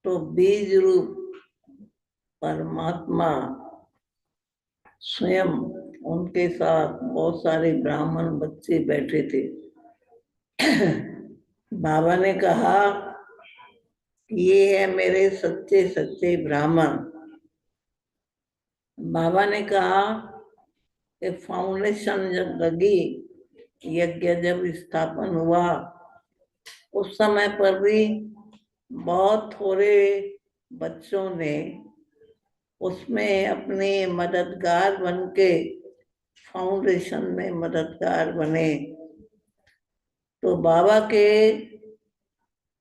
तो बीज रूप परमात्मा स्वयं उनके साथ बहुत सारे ब्राह्मण बच्चे बैठे थे। बाबा ने कहा ये है मेरे सच्चे सच्चे ब्राह्मण। बाबा ने कहा कि फाउंडेशन जब लगी, यज्ञ जब स्थापन हुआ, उस समय पर भी बहुत थोड़े बच्चों ने उसमें अपने मददगार बन के फाउंडेशन में मददगार बने। तो बाबा के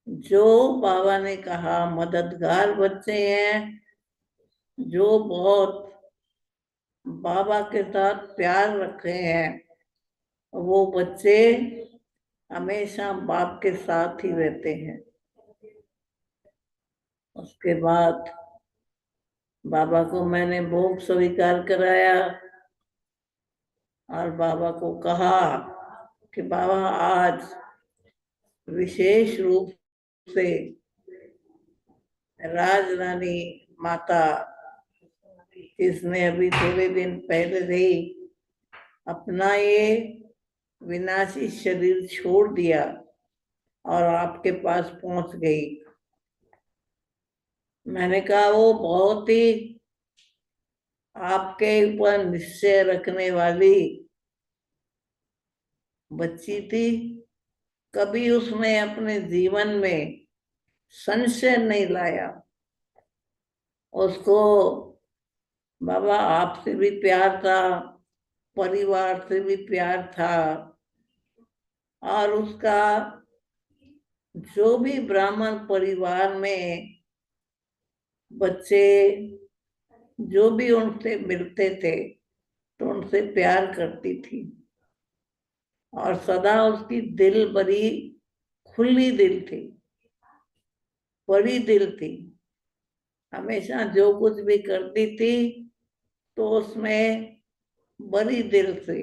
जो बाबा ने कहा मददगार बच्चे हैं, जो बहुत बाबा के साथ प्यार रखे हैं, वो बच्चे हमेशा बाप के साथ ही रहते हैं। उसके बाद बाबा को मैंने भोग स्वीकार कराया और बाबा को कहा कि बाबा आज विशेष रूप से राज रानी माता, जिसने अभी थोड़े दिन पहले ही अपना ये विनाशी शरीर छोड़ दिया और आपके पास पहुंच गई। मैंने कहा वो बहुत ही आपके ऊपर निश्चय रखने वाली बच्ची थी। कभी उसने अपने जीवन में संशय नहीं लाया। उसको बाबा आपसे भी प्यार था, परिवार से भी प्यार था, और उसका जो भी ब्राह्मण परिवार में बच्चे जो भी उनसे मिलते थे तो उनसे प्यार करती थी। और सदा उसकी दिल बड़ी खुली दिल थी, बड़ी दिल थी। हमेशा जो कुछ भी करती थी तो उसमें बड़ी दिल से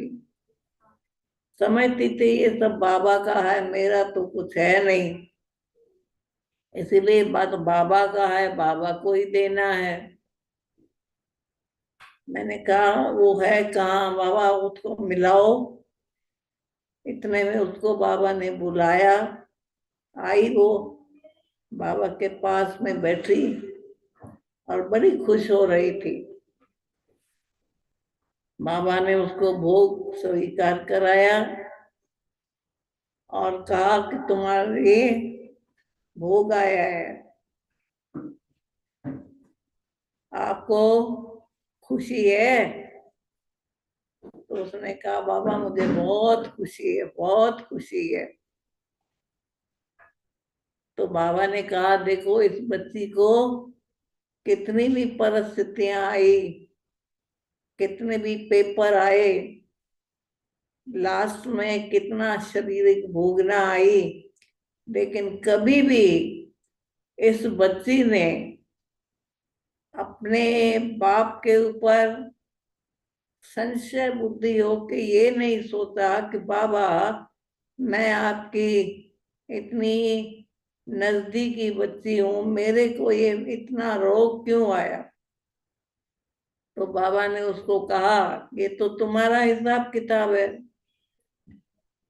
समझती थी ये सब बाबा का है, मेरा तो कुछ है नहीं, इसीलिए बात बाबा का है, बाबा को ही देना है। मैंने कहा वो है कहाँ बाबा, उसको मिलाओ। इतने में उसको बाबा ने बुलाया। आई वो बाबा के पास में बैठी और बड़ी खुश हो रही थी। बाबा ने उसको भोग स्वीकार कराया और कहा कि तुम्हारे लिए भोग आया है, आपको खुशी है? तो उसने कहा बाबा मुझे बहुत खुशी है, बहुत खुशी है। तो बाबा ने कहा देखो इस बच्ची को कितनी भी परिस्थितियां आई, कितने भी पेपर आए, लास्ट में कितना शारीरिक भोगना आई, लेकिन कभी भी इस बच्ची ने अपने बाप के ऊपर संशय बुद्धि हो के ये नहीं सोचा कि बाबा मैं आपकी इतनी नजदीकी बच्ची हूं, मेरे को ये इतना रोग क्यों आया। तो बाबा ने उसको कहा ये तो तुम्हारा हिसाब किताब है,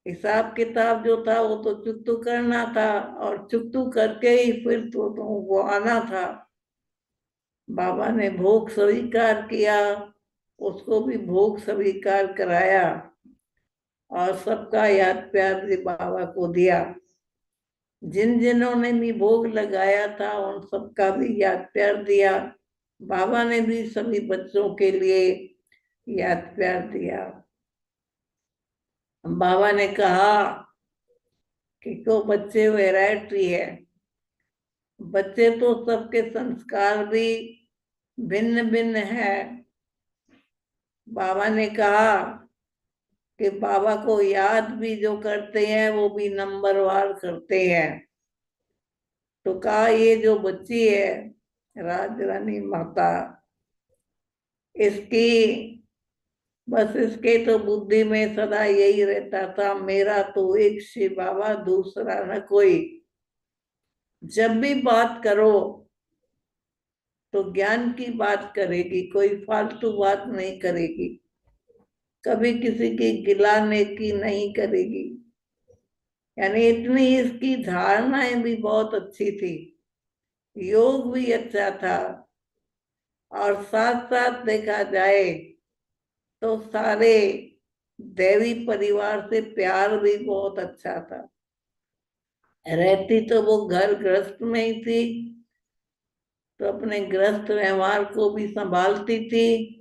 हिसाब किताब जो था वो तो चुकतू करना था, और चुकतू करके ही फिर तो तुमको आना था। बाबा ने भोग स्वीकार किया, उसको भी भोग स्वीकार कराया और सबका याद प्यार भी बाबा को दिया। जिन जिन्हों ने भी भोग लगाया था उन सबका भी याद प्यार दिया। बाबा ने भी सभी बच्चों के लिए याद प्यार दिया। बाबा ने कहा कि को बच्चे वैरायटी है, बच्चे तो सबके संस्कार भी भिन्न भिन्न है। बाबा ने कहा कि बाबा को याद भी जो करते हैं वो भी नंबरवार करते हैं। तो कहा ये जो बच्ची है राज रानी माता, इसकी बस इसके तो बुद्धि में सदा यही रहता था मेरा तो एक शिव बाबा, दूसरा न कोई। जब भी बात करो तो ज्ञान की बात करेगी, कोई फालतू बात नहीं करेगी, कभी किसी की गिलाने की नहीं करेगी। यानी इतनी इसकी धारणाएं भी बहुत अच्छी थी, योग भी अच्छा था, और साथ साथ देखा जाए तो सारे देवी परिवार से प्यार भी बहुत अच्छा था। रहती तो वो घर गृहस्थ में ही थी, तो अपने गृहस्थ व्यवहार को भी संभालती थी,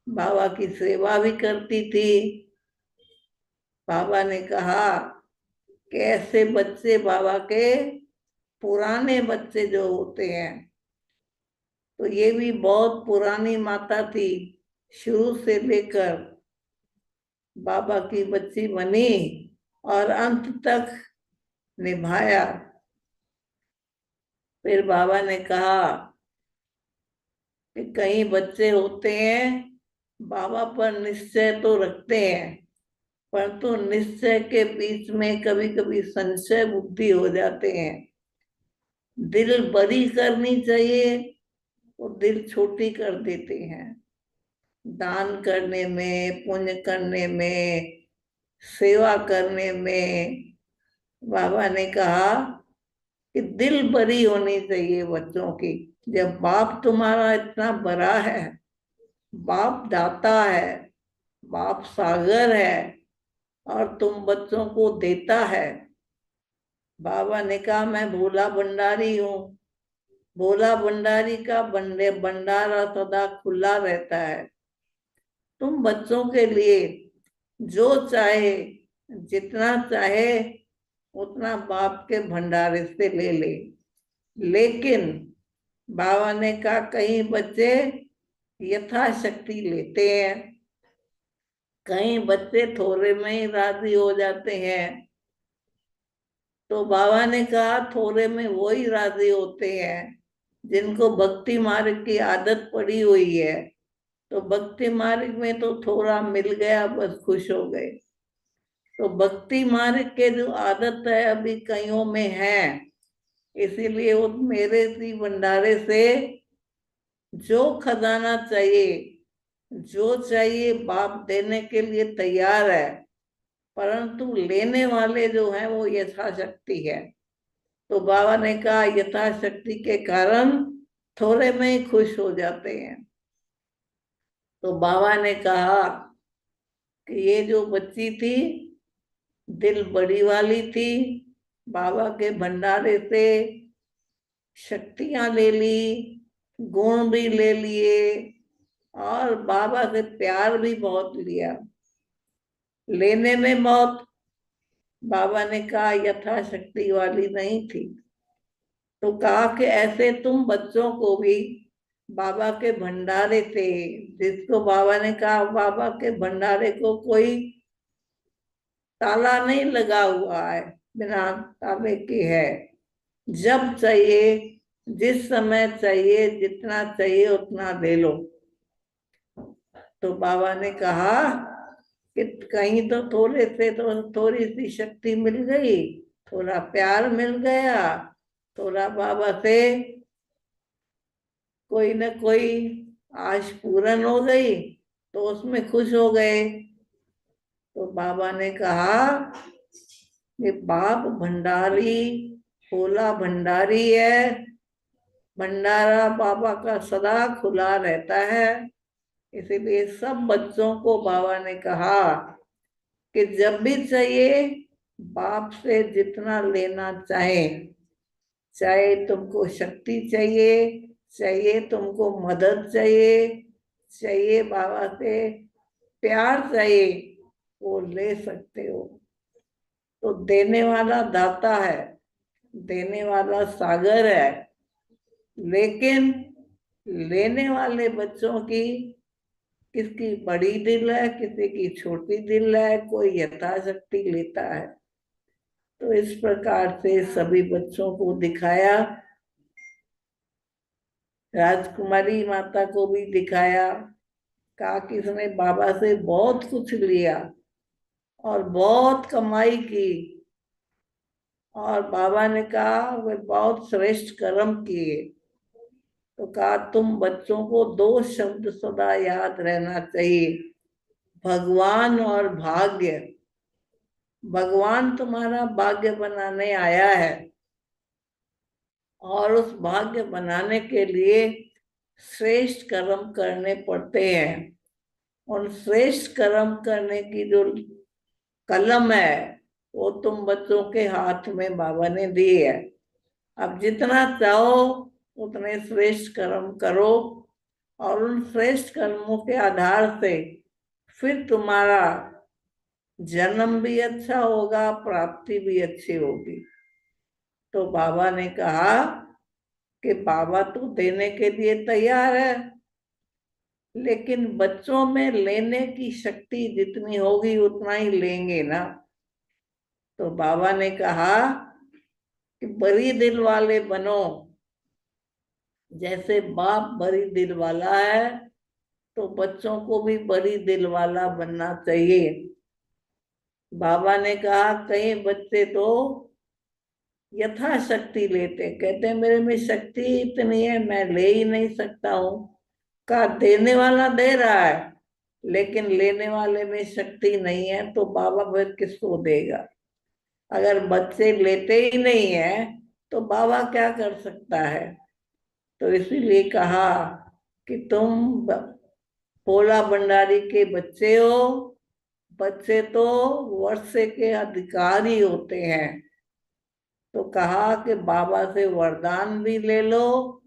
बाबा की सेवा भी करती थी। बाबा ने कहा कि ऐसे बच्चे बाबा के पुराने बच्चे जो होते हैं, तो ये भी बहुत पुरानी माता थी, शुरू से लेकर बाबा की बच्ची बनी और अंत तक निभाया। फिर बाबा ने कहा कि कई बच्चे होते हैं बाबा पर निश्चय तो रखते हैं, परंतु निश्चय के बीच में कभी कभी संशय बुद्धि हो जाते हैं। दिल बड़ी करनी चाहिए, वो दिल छोटी कर देते हैं। दान करने में, पुण्य करने में, सेवा करने में बाबा ने कहा कि दिल बड़ी होनी चाहिए बच्चों की। जब बाप तुम्हारा इतना बड़ा है, बाप दाता है, बाप सागर है, और तुम बच्चों को देता है। बाबा ने कहा मैं भोला भंडारी हूँ, भोला भंडारी का भंडारा सदा खुला रहता है। तुम बच्चों के लिए जो चाहे, जितना चाहे उतना बाप के भंडारे से ले ले। लेकिन बाबा ने कहा कई बच्चे यथाशक्ति लेते हैं, कई बच्चे थोड़े में ही राजी हो जाते हैं। तो बाबा ने कहा थोड़े में वो ही राजी होते हैं जिनको भक्ति मार्ग की आदत पड़ी हुई है। तो भक्ति मार्ग में तो थोड़ा मिल गया, बस खुश हो गए। तो भक्ति मार्ग के जो आदत है अभी कईयों में है, इसीलिए वो मेरे इसी भंडारे से जो खजाना चाहिए, जो चाहिए बाप देने के लिए तैयार है, परंतु लेने वाले जो हैं वो यथाशक्ति है। तो बाबा ने कहा यथाशक्ति के कारण थोड़े में ही खुश हो जाते हैं। तो बाबा ने कहा कि ये जो बच्ची थी दिल बड़ी वाली थी, बाबा के भंडारे से शक्तियां ले ली, गुण भी ले लिए, और बाबा से प्यार भी बहुत लिया। लेने में बहुत, बाबा ने कहा यथाशक्ति वाली नहीं थी। तो कहा कि ऐसे तुम बच्चों को भी बाबा के भंडारे से, जिसको बाबा ने कहा बाबा के भंडारे को कोई ताला नहीं लगा हुआ है, बिना ताले के है, जब चाहिए, जिस समय चाहिए, जितना चाहिए उतना दे लो। तो बाबा ने कहा कि कहीं तो थोड़े से तो थोड़ी सी शक्ति मिल गई, थोड़ा प्यार मिल गया, थोड़ा बाबा से कोई न कोई आश पूर्ण हो गई, तो उसमें खुश हो गए। तो बाबा ने कहा कि बाप भंडारी, भोला भंडारी है, भंडारा बाबा का सदा खुला रहता है। इसीलिए सब बच्चों को बाबा ने कहा कि जब भी चाहिए बाप से जितना लेना चाहे, चाहे तुमको शक्ति चाहिए, चाहिए तुमको मदद चाहिए, चाहिए बाबा से प्यार चाहिए, वो ले सकते हो। तो देने वाला दाता है, देने वाला सागर है, लेकिन लेने वाले बच्चों की किसकी बड़ी दिल है, किसी की छोटी दिल है, कोई यथाशक्ति लेता है। तो इस प्रकार से सभी बच्चों को दिखाया, राजकुमारी माता को भी दिखाया। कहा कि इसने बाबा से बहुत कुछ लिया और बहुत कमाई की, और बाबा ने कहा वे बहुत श्रेष्ठ कर्म किए। तो कहा तुम बच्चों को दो शब्द सदा याद रहना चाहिए, भगवान और भाग्य। भगवान तुम्हारा भाग्य बनाने आया है, और उस भाग्य बनाने के लिए श्रेष्ठ कर्म करने पड़ते हैं। और श्रेष्ठ कर्म करने की जो कलम है वो तुम बच्चों के हाथ में बाबा ने दी है। अब जितना चाहो उतने श्रेष्ठ कर्म करो, और उन श्रेष्ठ कर्मों के आधार से फिर तुम्हारा जन्म भी अच्छा होगा, प्राप्ति भी अच्छी होगी। तो बाबा ने कहा कि बाबा तो देने के लिए तैयार है, लेकिन बच्चों में लेने की शक्ति जितनी होगी उतना ही लेंगे ना। तो बाबा ने कहा कि बड़ी दिल वाले बनो। जैसे बाप बड़ी दिल वाला है, तो बच्चों को भी बड़ी दिल वाला बनना चाहिए। बाबा ने कहा कई बच्चे तो यथाशक्ति लेते, कहते हैं मेरे में शक्ति इतनी है मैं ले ही नहीं सकता हूँ। कहा देने वाला दे रहा है, लेकिन लेने वाले में शक्ति नहीं है, तो बाबा फिर किसको देगा। अगर बच्चे लेते ही नहीं है तो बाबा क्या कर सकता है। तो इसीलिए कहा कि तुम भोला भंडारी के बच्चे हो। बच्चे तो वर्षे के अधिकारी होते हैं। तो कहा कि बाबा से वरदान भी ले लो,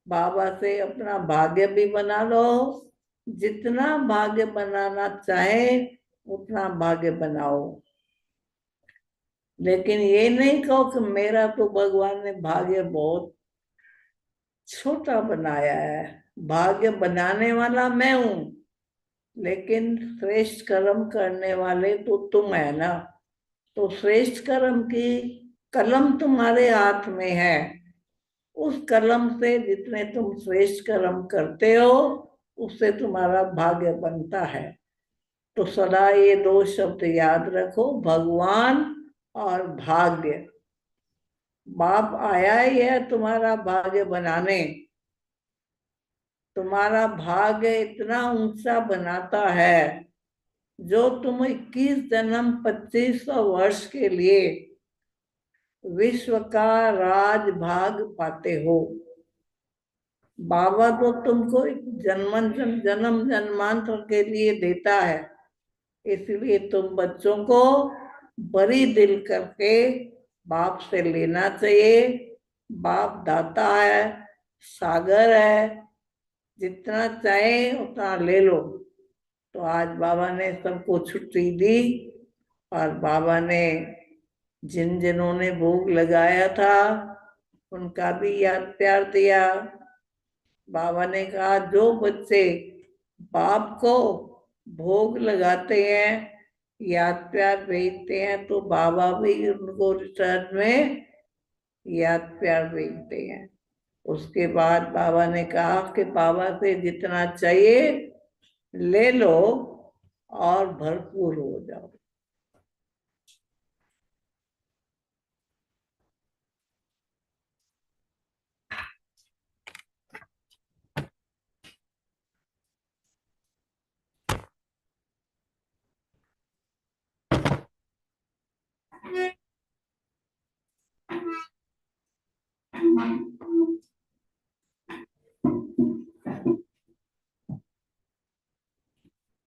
बाबा से अपना भाग्य भी बना लो। जितना भाग्य बनाना चाहे उतना भाग्य बनाओ, लेकिन ये नहीं कहो कि मेरा तो भगवान ने भाग्य बहुत छोटा बनाया है। भाग्य बनाने वाला मैं हूं, लेकिन श्रेष्ठ कर्म करने वाले तो तुम है ना। तो श्रेष्ठ कर्म की कलम तुम्हारे हाथ में है। उस कलम से जितने तुम श्रेष्ठ कर्म करते हो उससे तुम्हारा भाग्य बनता है। तो सदा ये दो शब्द याद रखो, भगवान और भाग्य। बाप आया ही है तुम्हारा भाग्य बनाने। तुम्हारा भाग्य इतना ऊंचा बनाता है, जो तुम 21 जन्म 2500 वर्ष के लिए विश्व का राज भाग पाते हो। बाबा तो तुमको जन्म जन्मांतर के लिए देता है। इसलिए तुम बच्चों को बड़ी दिल करके बाप से लेना चाहिए। बाप दाता है, सागर है, जितना चाहे उतना ले लो। तो आज बाबा ने सबको छुट्टी दी, और बाबा ने जिन जिन्हों ने भोग लगाया था उनका भी याद प्यार दिया। बाबा ने कहा जो बच्चे बाप को भोग लगाते हैं, याद प्यार भेजते हैं, तो बाबा भी उनको रिटर्न में याद प्यार भेजते हैं। उसके बाद बाबा ने कहा कि बाबा से जितना चाहिए ले लो और भरपूर हो जाओ।